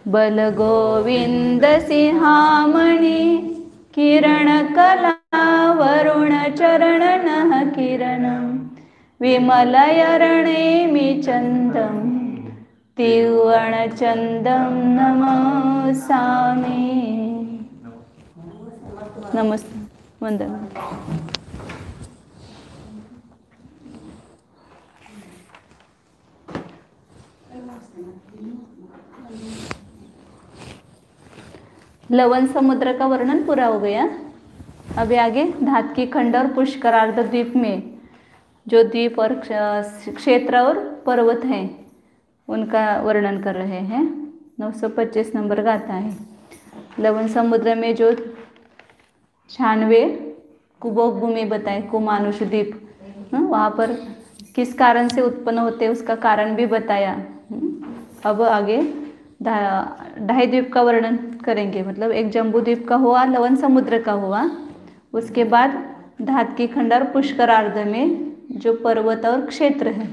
बल गोविंद सिंहामणि किरण कला वरुण चरण नः किरणं विमलयरणेमि चन्दं तिवर्णचन्दं नमसामि। नमस्ते वंदन। लवण समुद्र का वर्णन पूरा हो गया। अभी आगे धातकी खंड और पुष्करार्ध द्वीप में जो द्वीप और क्षेत्र और पर्वत हैं उनका वर्णन कर रहे हैं। 925 नंबर का आता है। लवण समुद्र में जो 96 कुबोभूमि बताए, कुमानुष द्वीप, वहाँ पर किस कारण से उत्पन्न होते उसका कारण भी बताया। अब आगे ढाई द्वीप का वर्णन करेंगे, मतलब एक जम्बू द्वीप का हुआ, लवण समुद्र का हुआ, उसके बाद धातकी खंड और पुष्करार्ध में जो पर्वत और क्षेत्र है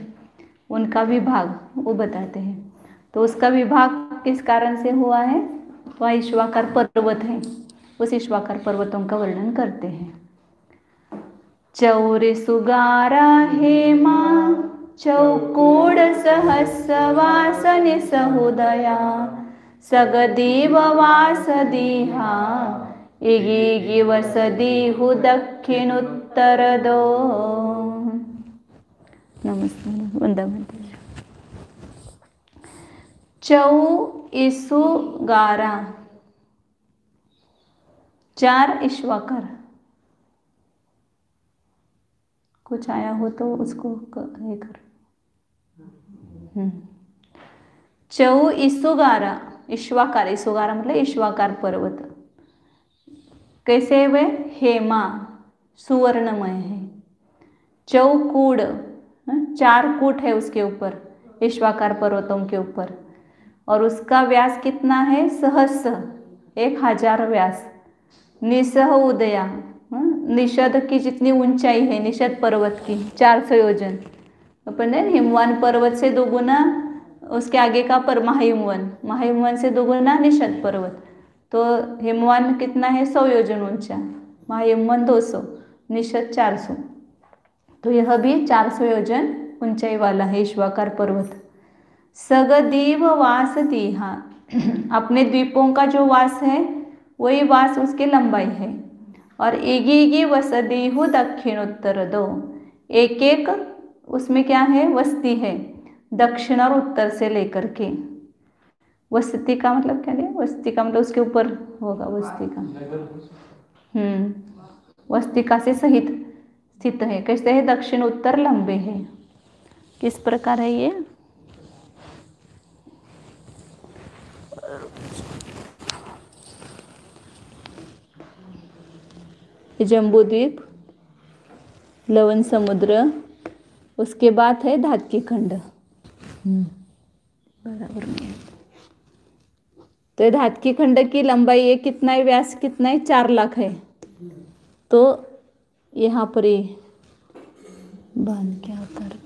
उनका विभाग वो बताते हैं। तो उसका विभाग किस कारण से हुआ है, वह ईश्वाकार पर्वत है, उस ईश्वाकार पर्वतों का वर्णन करते हैं। चौरे सुगारा हेमा चौकोड सहस्रवासनि सहुदया सगदीव वासदीहा इगी वसदीहु दक्षिणोत्तर दो। नमस्ते वंदन। चौ इसुगारा, 4 ईश्वाकार। कुछ आया हो तो उसको ये कर। चौ इसुगारा, ईश्वाकार, ईश्वगारा मतलब ईश्वाकार पर्वत कैसे है वे, हेमा सुवर्णमय है। चौकूड, 4 कूट है उसके ऊपर, ईश्वाकार पर्वतों के ऊपर, और उसका व्यास कितना है, सहस्र 1000 व्यास। निसह उदया, निषद की जितनी ऊंचाई है निषद पर्वत की 400 योजन। अपन हिमवान पर्वत से 2 गुना उसके आगे का पर महाहिमवन, महाहिमवन से 2 गुना निषद पर्वत। तो हिमवान में कितना है, 100 योजन ऊंचा, महाहिमवन 200, निषद 400। तो यह भी 400 योजन ऊंचाई वाला है ईश्वाकार पर्वत। सगदीव वास दीहा, अपने द्वीपों का जो वास है वही वास उसकी लंबाई है। और इगी वसदीहु दक्षिणोत्तर दो, एक एक उसमें क्या है, वस्ती है, दक्षिण और उत्तर से लेकर के। वस्ती का मतलब क्या है, वस्ती का मतलब उसके ऊपर होगा, वस्ती का वस्तिका से सहित स्थित है। कैसे है, दक्षिण उत्तर लंबे है। किस प्रकार है ये, जम्बू द्वीप, लवण समुद्र, उसके बाद है धातकी खंड। बराबर में तो धातकी खंड की लंबाई है कितना है, व्यास कितना है, 4 लाख है। तो यहाँ पर ये बांध क्या उतर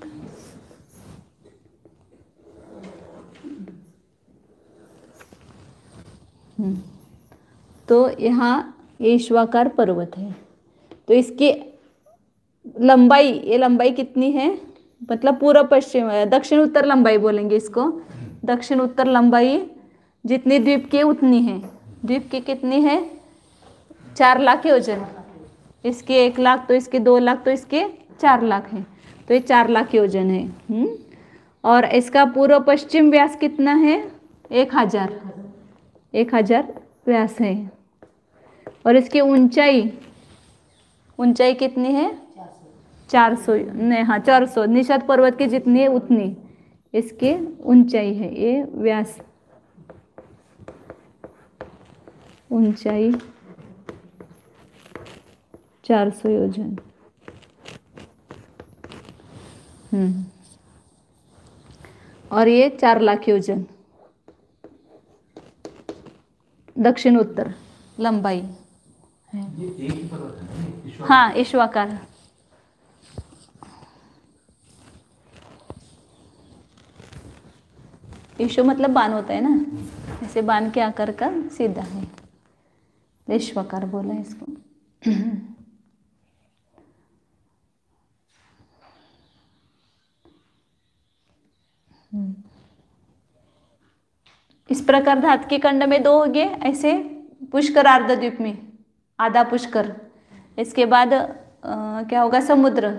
तो यहाँ ईश्वाकार पर्वत है। तो इसकी लंबाई, ये लंबाई कितनी है, मतलब पूर्व पश्चिम दक्षिण उत्तर लंबाई बोलेंगे इसको। दक्षिण उत्तर लंबाई जितनी द्वीप की उतनी है। द्वीप की कितनी है, 4 लाख योजन। इसके 1 लाख, तो इसके 2 लाख, तो इसके 4 लाख है। तो ये 4 लाख योजन है। और इसका पूर्व पश्चिम व्यास कितना है, 1000 व्यास है। और इसकी ऊंचाई कितनी है, 400, नहीं हाँ 400, निषद पर्वत की जितनी है उतनी इसकी ऊंचाई है। ये व्यास, ऊंचाई 400 योजन। और ये 4 लाख योजन दक्षिण उत्तर लंबाई है। हाँ ईश्वाकार, ईशो मतलब बाण होता है ना, ऐसे बाण के आकार का सीधा है, ईश्वकार बोला इसको। इस प्रकार धातकी खंड में 2 हो गए, ऐसे पुष्कर अर्धद्वीप में आधा पुष्कर, इसके बाद क्या होगा, समुद्र,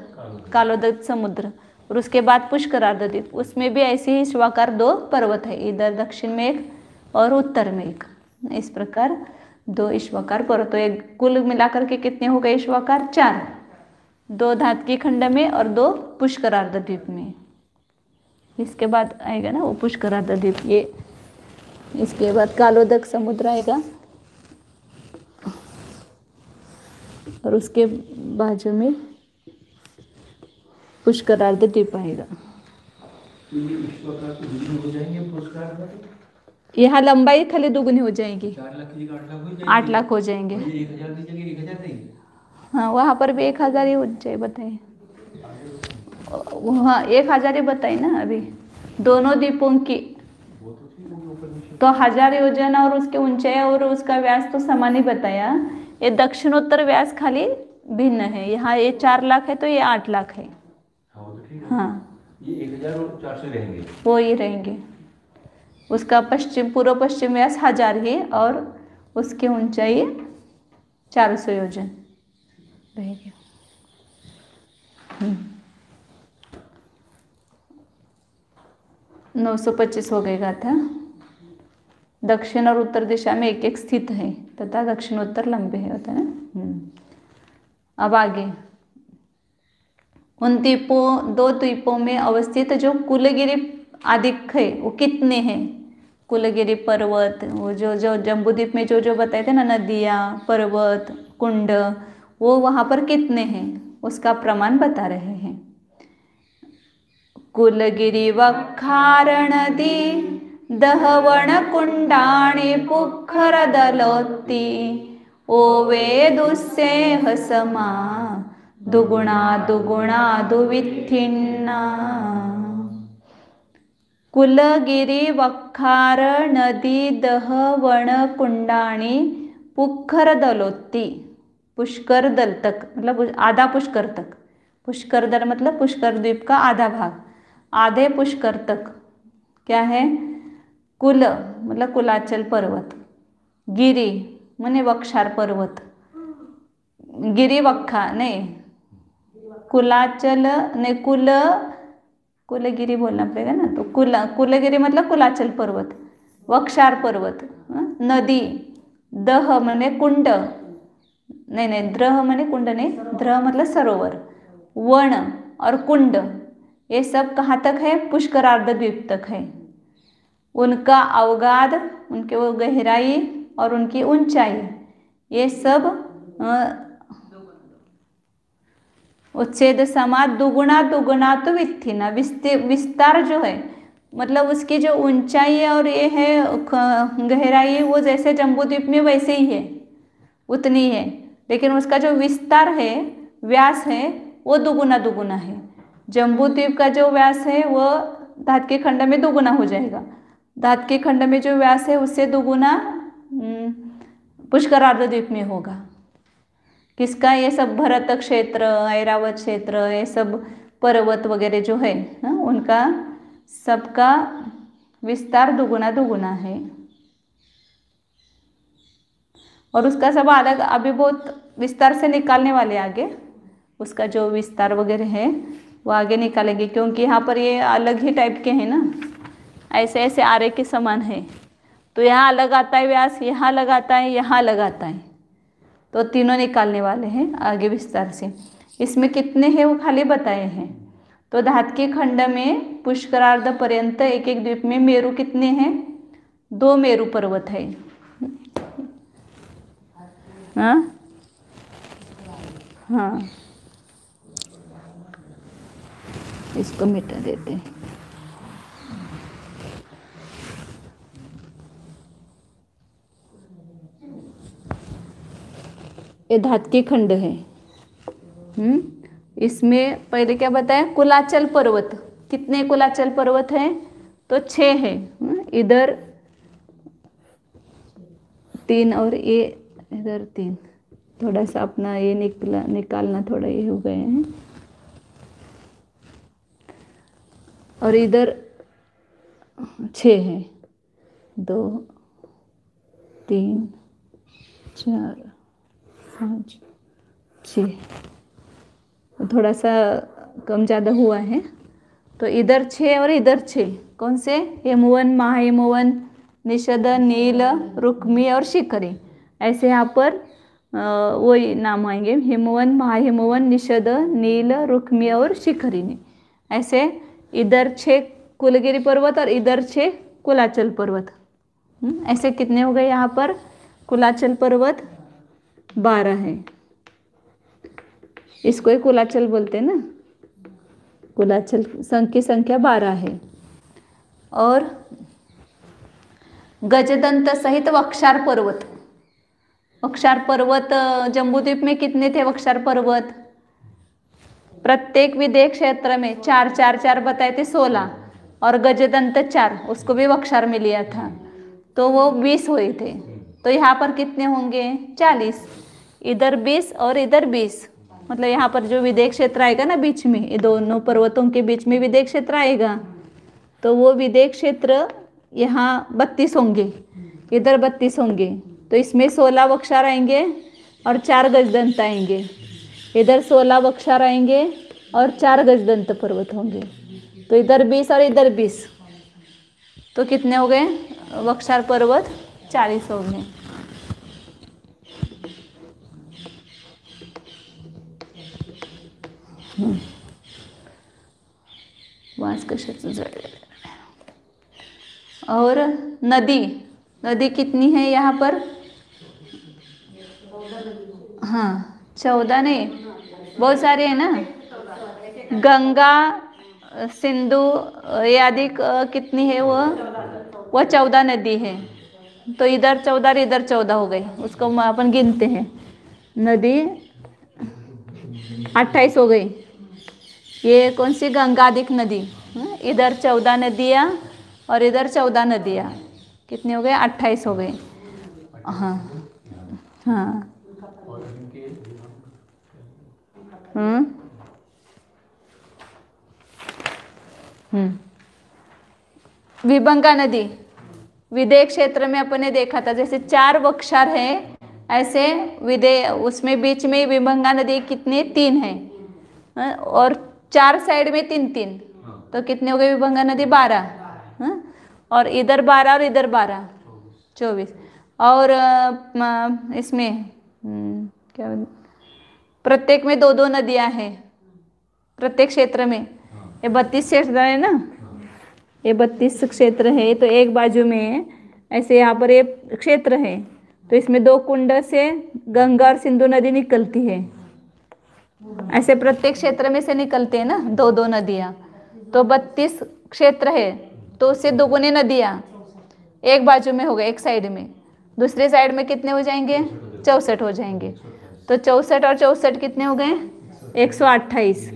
कालोदक समुद्र, और उसके बाद पुष्कर अर्धद्वीप, उसमें भी ऐसे ही शिवाकार 2 पर्वत है, इधर दक्षिण में एक और उत्तर में एक। इस प्रकार 2 ईश्वाकार पर्वत, तो एक कुल मिलाकर के कितने हो गए ईश्वाकार, 4, 2 धातकी खंड में और 2 पुष्कर अर्धद्वीप में। इसके बाद आएगा ना वो पुष्कर अर्धद्वीप, ये इसके बाद कालोदक समुद्र आएगा, और उसके बाजू में पुष्कर अर्धद्वीप आएगा। यहाँ लंबाई खाली दुगुनी हो जाएगी, 8 लाख हो जाएंगे। हाँ, वहाँ पर भी 1000 ही हो जाए, बताइए। हाँ, 1000 ही बताई ना अभी, दोनों द्वीपों की तो 1000 योजन, और उसके ऊंचाई और उसका व्यास तो समान ही बताया। ये दक्षिणोत्तर व्यास खाली भिन्न है, यहाँ ये 4 लाख है तो ये 8 लाख है। हाँ, ये 1400 रहेंगे, वो ही रहेंगे। उसका पूर्व पश्चिम व्यास 1000 है और उसकी ऊंचाई 400 योजन रहेगी। 925 हो गएगा था। दक्षिण और उत्तर दिशा में एक एक स्थित है तथा दक्षिणोत्तर लंबे है, होता है ना। अब आगे उन द्वीपों 2 द्वीपों में अवस्थित जो कुलगिरी आदिक है वो कितने हैं। कुलगिरी पर्वत, वो जो जम्बूद्वीप में जो बताए थे ना, नदियाँ, पर्वत, कुंड, वो वहाँ पर कितने हैं उसका प्रमाण बता रहे हैं। कुलगिरी वखार नदी दहवण कुंडाणी पुखर दलोत्ती ओवे दुस्सेह समा दुगुणा दुगुणा दुविथिन्ना। कुलगिरी वखार नदी दहवण कुंडाणी पुखर दलोत्ती, पुष्कर दल तक मतलब आधा पुष्कर तक, पुष्कर दल मतलब पुष्कर द्वीप का आधा भाग, आधे पुष्कर तक क्या है। कुल मतलब कुलाचल पर्वत, गिरी मने वक्षार पर्वत, गिरी वक्खा नहीं, कुलाचल नहीं, कुलगिरी बोलना पड़ेगा ना, तो कुलगिरी मतलब कुलाचल पर्वत, वक्षार पर्वत, नदी, दह मने कुंड नहीं, द्रह मने कुंड नहीं, द्रह मतलब सरोवर, वन और कुंड, ये सब कहाँ तक है, पुष्कर अर्धद्वीप तक है। उनका अवगाध, उनके वो गहराई और उनकी ऊंचाई, ये सब उच्छेद समा दुगुना दुगुना तो वित्थिना, विस्तार जो है मतलब उसकी जो ऊंचाई है और ये है गहराई है, वो जैसे जम्बूद्वीप में वैसे ही है, उतनी है, लेकिन उसका जो विस्तार है, व्यास है, वो दुगुना दुगुना है। जम्बूद्वीप का जो व्यास है वो धातकी खंड में दुगुना हो जाएगा, धातकी खंड में जो व्यास है उससे दुगुना पुष्कर अर्धद्वीप में होगा। किसका, ये सब भरत क्षेत्र, ऐरावत क्षेत्र, ये सब पर्वत वगैरह जो है उनका सबका विस्तार दुगुना दुगुना है। और उसका सब अलग अभी बहुत विस्तार से निकालने वाले आगे, उसका जो विस्तार वगैरह है वो आगे निकालेंगे, क्योंकि यहाँ पर ये अलग ही टाइप के हैं ना, ऐसे ऐसे आरे के समान है, तो यहाँ अलग आता है व्यास, यहाँ अलग आता है, यहाँ अलग आता है, तो तीनों निकालने वाले हैं आगे विस्तार से। इसमें कितने हैं वो खाली बताए हैं। तो धातकी खंड में पुष्करार्ध पर्यंत एक एक द्वीप में मेरु कितने हैं, 2 मेरु पर्वत है। हाँ, इसको मिटा देते हैं। ये धातकी खंड है। इसमें पहले क्या बताया, कुलाचल पर्वत, कितने कुलाचल पर्वत हैं, तो 6 है। इधर 3 और ये इधर 3, थोड़ा सा अपना ये निकालना थोड़ा ये हो गए हैं। और इधर 6 है, 2 3 4 5 6, थोड़ा सा कम ज़्यादा हुआ है। तो इधर 6 और इधर 6 कौन से? हेमवन, महाहेमवन, निषद, नील, रुक्मी और शिखरी। ऐसे यहाँ पर वही नाम आएंगे, हेमवन, महाहेमवन, निषद, नील, रुक्मी और शिखरी ने। ऐसे इधर 6 कुलगिरी पर्वत और इधर 6 कुलाचल पर्वत। ऐसे कितने हो गए यहाँ पर? कुलाचल पर्वत 12 है। इसको ही कुलाचल बोलते हैं ना, कुलाचल की संख्या 12 है। और गजदंत सहित वक्षार पर्वत। वक्षार पर्वत जम्बूद्वीप में कितने थे वक्षार पर्वत? प्रत्येक विदेह क्षेत्र में 4 4 4 बताए थे, 16, और गजदंत 4, उसको भी वक्षार में लिया था, तो वो 20 हुए थे। तो यहाँ पर कितने होंगे? 40। इधर 20 और इधर 20, मतलब यहाँ पर जो विदेह क्षेत्र आएगा ना बीच में, ये दोनों पर्वतों के बीच में विदेह क्षेत्र आएगा, तो वो विदेह क्षेत्र यहाँ 32 होंगे, इधर 32 होंगे। तो इसमें 16 वक्षार आएंगे और 4 गजदंत आएंगे। इधर 16 वक्षार आएंगे और 4 गजदंत पर्वत होंगे। तो इधर 20 और इधर 20, तो कितने हो गए वक्षार पर्वत? 40 हो गए। और नदी कितनी है यहाँ पर? हाँ 14 नहीं, बहुत सारे हैं ना। गंगा, सिंधु आदि कितनी है? वो 14 नदी है। तो इधर 14 और इधर 14 हो गई, उसको अपन गिनते हैं। नदी 28 हो गई। ये कौन सी? गंगाधिक नदी। इधर 14 नदियाँ और इधर 14 नदियाँ, कितने हो गए? 28 हो गए। हाँ हाँ। विभंगा नदी विदेह क्षेत्र में अपने देखा था, जैसे 4 वक्षार है, ऐसे विदेह उसमें बीच में विभंगा नदी कितनी? 3 है, और 4 साइड में 3 3, तो कितने हो गए विभंगा नदी? 12। और इधर 12 और इधर 12, 24। और इसमें क्या, प्रत्येक में 2 नदियां हैं प्रत्येक क्षेत्र में। ये 32 क्षेत्र है ना, ये 32 क्षेत्र है। तो एक बाजू में ऐसे यहाँ पर ये क्षेत्र है, तो इसमें 2 कुंड से गंगा और सिंधु नदी निकलती है। ऐसे प्रत्येक क्षेत्र में से निकलते हैं ना 2 नदियाँ। तो 32 क्षेत्र है, तो उससे 2 गुनी नदियाँ एक बाजू में हो गए, एक साइड में। दूसरे साइड में कितने हो जाएंगे? 64 हो जाएंगे। तो 64 और 64 कितने हो गए? 128।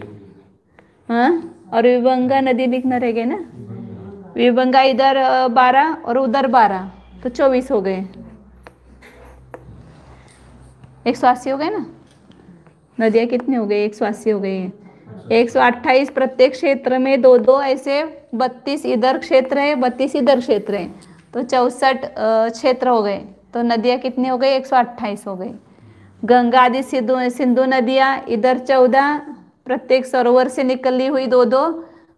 हाँ, और विभंगा नदी लिखना रह गए ना। विभंगा इधर 12 और उधर 12, तो 24 हो गए। 180 हो गए ना। नदियाँ कितनी हो गई? 180 हो गई। 128 प्रत्येक क्षेत्र में 2 ऐसे 32 इधर क्षेत्र है, 32 इधर क्षेत्र है, तो 64 क्षेत्र हो गए। तो नदियाँ कितनी हो गई? 128 हो गई। गंगा आदि सिंधु नदियाँ इधर 14, प्रत्येक सरोवर से निकली हुई 2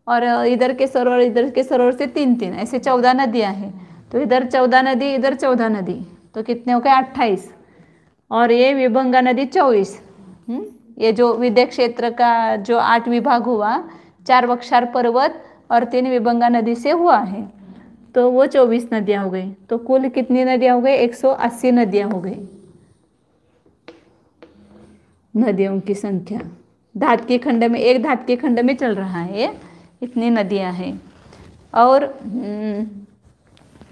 और इधर के सरोवर से 3 3, ऐसे 14 नदियाँ हैं। तो इधर 14 नदी, इधर 14 नदी, तो कितने हो गए? 28। और ये विभंगा नदी 24। ये जो विदेह क्षेत्र का जो 8 विभाग हुआ, 4 वक्षार पर्वत और 3 विभंगा नदी से हुआ है, तो वो 24 नदियाँ हो गई। तो कुल कितनी नदियाँ हो गई? 180 नदियाँ हो गई। नदियों की संख्या धातकीय खंड में, एक धातकीय खंड में चल रहा है ये, इतनी नदियाँ हैं। और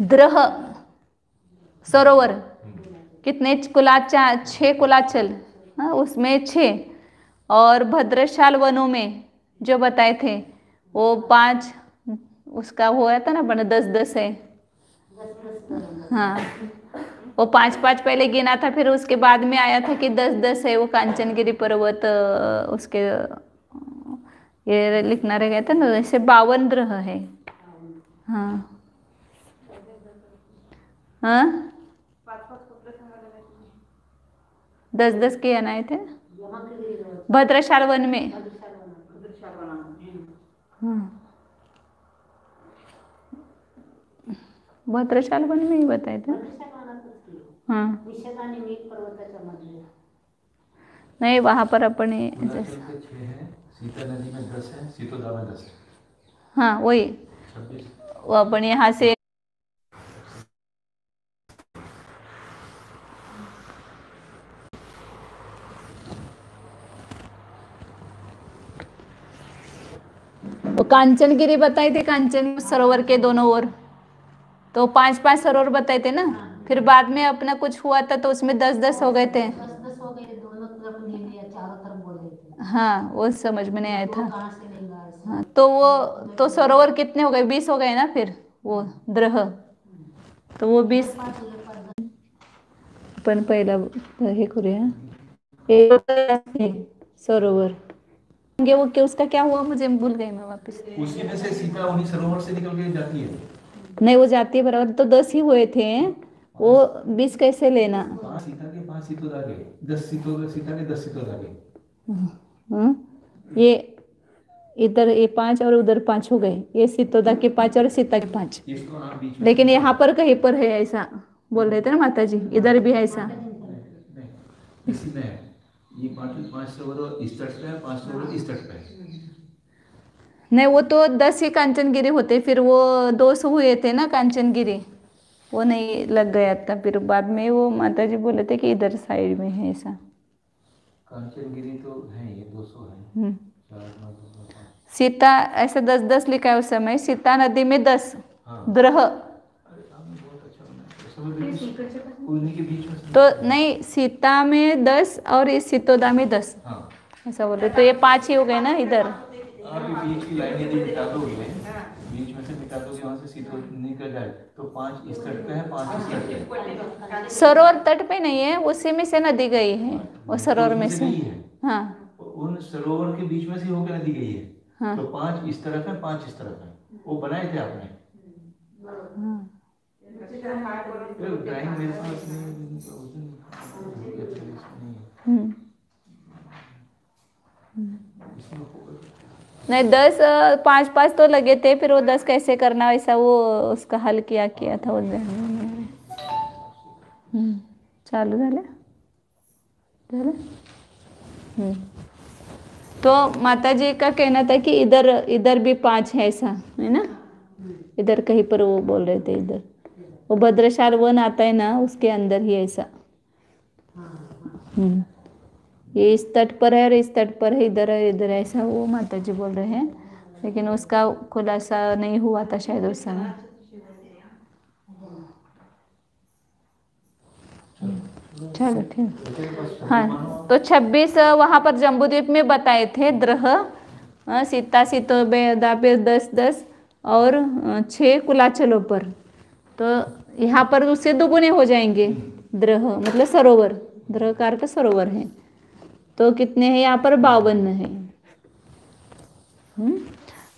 द्रह सरोवर कितने? 6 कुलाचल, उसमें 6। और भद्रशाल वनों में जो बताए थे वो 5 उसका हुआ था ना बना 10-10 है। हाँ, वो 5-5 पहले गिना था, फिर उसके बाद में आया था कि 10-10 है वो कांचनगिरी पर्वत। उसके ये लिखना रह गया था ना, ऐसे 52 ग्रह है। हाँ हाँ, 10-10 के आए थे भद्रशाल वन में। हाँ, भद्रशाल वन में ही बताए थे। हाँ नहीं, वहाँ पर अपने हिमाचल के 6 हैं, सीता नदी में 10 है, सीतोदा में 10 है। हाँ वही 26। वो अपन यहाँ से वो कांचनगिरी बताए थे, कांचन सरोवर के दोनों ओर तो 5-5 सरोवर बताए थे ना। फिर बाद में अपना कुछ हुआ था तो उसमें 10-10 हो गए थे। हाँ वो समझ में नहीं आया था। हाँ तो वो तो सरोवर कितने हो गए, 20 हो गए ना फिर वो ग्रह, तो वो 20 अपन पहिला हे करूया सरोवर वो क्या उसका क्या हुआ मुझे भूल गई मैं वापस। उसी में से सीता उन्हीं सरोवर से निकल के जाती है। नहीं वो जाती है बराबर, तो 10 ही हुए थे, वो 20 कैसे लेना। 5 सीता के 5 सीतोदा के 10 सीता के 10 सीतोदा के। ये इधर ये 5 और उधर 5 हो गए, ये सीतोदा के 5 और सीता के 5। इसको आप बीच में लेकिन यहाँ पर कहीं पर है ऐसा बोल रहे थे ना माता जी, इधर भी है ऐसा। नहीं, इसी में है ये 5 सरोवर इस तट पे है, 5 सरोवर इस तट पे है। नहीं वो तो 10 ही कांचनगिरी होते, फिर वो 200 हुए थे ना कांचनगिरी, वो नहीं लग गया था। फिर बाद में वो माता जी बोले थे कि इधर साइड में है ऐसा। कांचनगिरी तो है, ये 200 है। सीता ऐसे 10-10 लिखा है उस समय, सीता नदी में 10 ग्रह। तो नहीं, सीता में 10 और इस सीतोदा में 10 ऐसा बोले, तो ये 5 ही हो गए ना इधर। आप बीच की लाइन यदि मिटा दोगे, बीच में से मिटा दोगे, वहां से सीतो निकल जाए तो 5 इस तट पे है, 5 इस तट पे। सरोवर तट पे नहीं है, उसी में से नदी गई है, वो सरोवर में से। हाँ उन सरोवर के बीच में से होकर नदी गई है। हाँ। तो 5 इस तरफ है, 5 इस तरफ है, वो बनाए थे आपने। ड्राइंग मेरे पास नहीं 10 5-5 तो लगे थे, फिर वो 10 कैसे करना वैसा वो उसका हल किया था वो चालू झालं तो माता जी का कहना था कि इधर इधर भी 5 है ऐसा है ना, इधर कहीं पर वो बोल रहे थे, इधर वो भद्रशाल वन आता है ना उसके अंदर ही ऐसा। ये इस तट पर है और इस तट पर है, इधर है इधर ऐसा वो माता जी बोल रहे हैं, लेकिन उसका खुलासा नहीं हुआ था शायद उस समय। चलो ठीक। हाँ तो 26 वहाँ पर जम्बूद्वीप में बताए थे ग्रह, सीता सीतोदा पे 10-10 और 6 कुलाचलों पर, तो यहाँ पर उससे दुगुने हो जाएंगे ग्रह, मतलब सरोवर, ग्रह का अर्थ सरोवर है, तो कितने हैं यहाँ पर 52 है।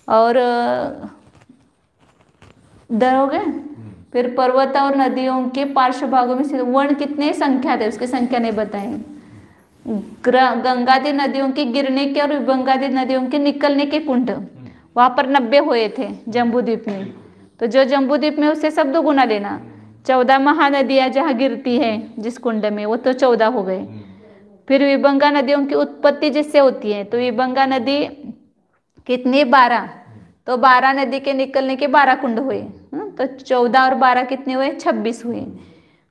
और इधर हो गए। फिर पर्वत और नदियों के पार्श्व भागों में स्थित वन कितने संख्या थे, उसकी संख्या नहीं बताए। गंगादि नदियों के गिरने के और विभंगादि नदियों के निकलने के कुंड वहां पर 90 हुए थे जम्बूद्वीप में, तो जो जम्बूद्वीप में उससे सब दो गुना लेना। 14 महानदियां जहाँ गिरती है जिस कुंड में, वो तो 14 हो गए। फिर विभंगा नदियों की उत्पत्ति जिससे होती है, तो विभंगा नदी कितनी 12, तो 12 नदी के निकलने के 12 कुंड हुए, तो 14 और 12 कितने हुए, 26 हुए।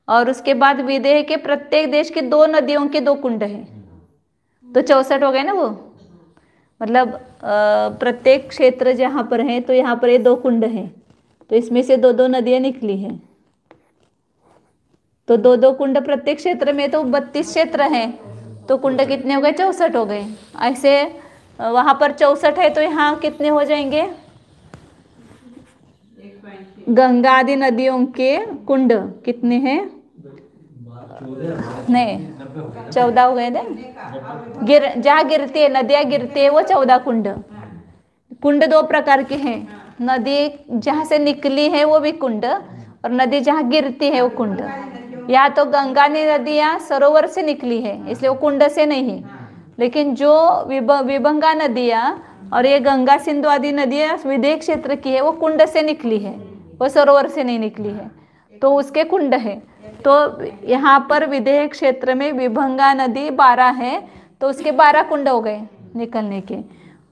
और उसके बाद विदेह के प्रत्येक देश की 2 नदियों के 2 कुंड हैं, तो 64 हो गए ना वो, मतलब प्रत्येक क्षेत्र जहाँ पर है तो यहाँ पर ये 2 कुंड हैं, तो इसमें से 2-2 नदियाँ निकली हैं, तो 2-2 कुंड प्रत्येक क्षेत्र में, तो 32 क्षेत्र हैं, तो कुंड कितने हो गए, 64 हो गए। ऐसे वहाँ पर 64 है तो यहाँ कितने हो जाएंगे, गंगा आदि नदियों के कुंड कितने हैं? नहीं, 14 हो गए थे। जहाँ गिरती है, नदियाँ गिरती है, वो 14 कुंड। कुंड दो प्रकार के हैं, नदी जहाँ से निकली है वो भी कुंड, और नदी जहाँ गिरती है वो कुंड। या तो गंगा नदियाँ सरोवर से निकली है इसलिए वो कुंड से नहीं है, लेकिन जो विभंगा नदियाँ और ये गंगा सिंधु आदि नदियाँ विदेह क्षेत्र की है वो कुंड से निकली है, वो सरोवर से नहीं निकली है, तो उसके कुंड है। तो यहाँ पर विदेह क्षेत्र में विभंगा नदी 12 है, तो उसके 12 कुंड हो गए निकलने के।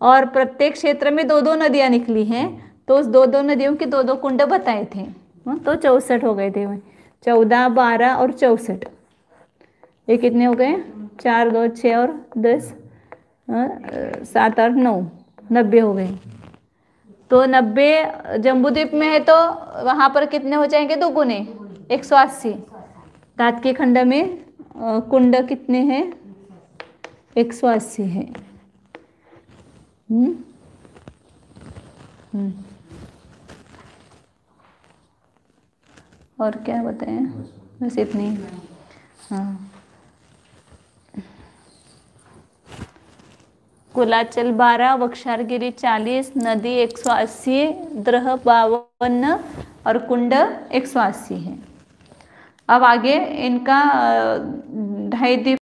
और प्रत्येक क्षेत्र में 2-2 नदियाँ निकली हैं, तो उस 2-2 नदियों के 2-2 कुंड बताए थे। तो 64 हो गए थे। 14, 12 और 64, ये कितने हो गए? 4, 2, 6 और 10, 7 और 9, 90 हो गए। तो 90 जम्बूद्वीप में है, तो वहाँ पर कितने हो जाएंगे? 2 गुने 180। दाँत के खंड में कुंड कितने हैं? 180 है। और क्या बताएं? बस इतनी। हाँ, कुलाचल 12, वक्षारगिरी 40, नदी 180, द्रह 52 और कुंड 180 है। अब आगे इनका 2.5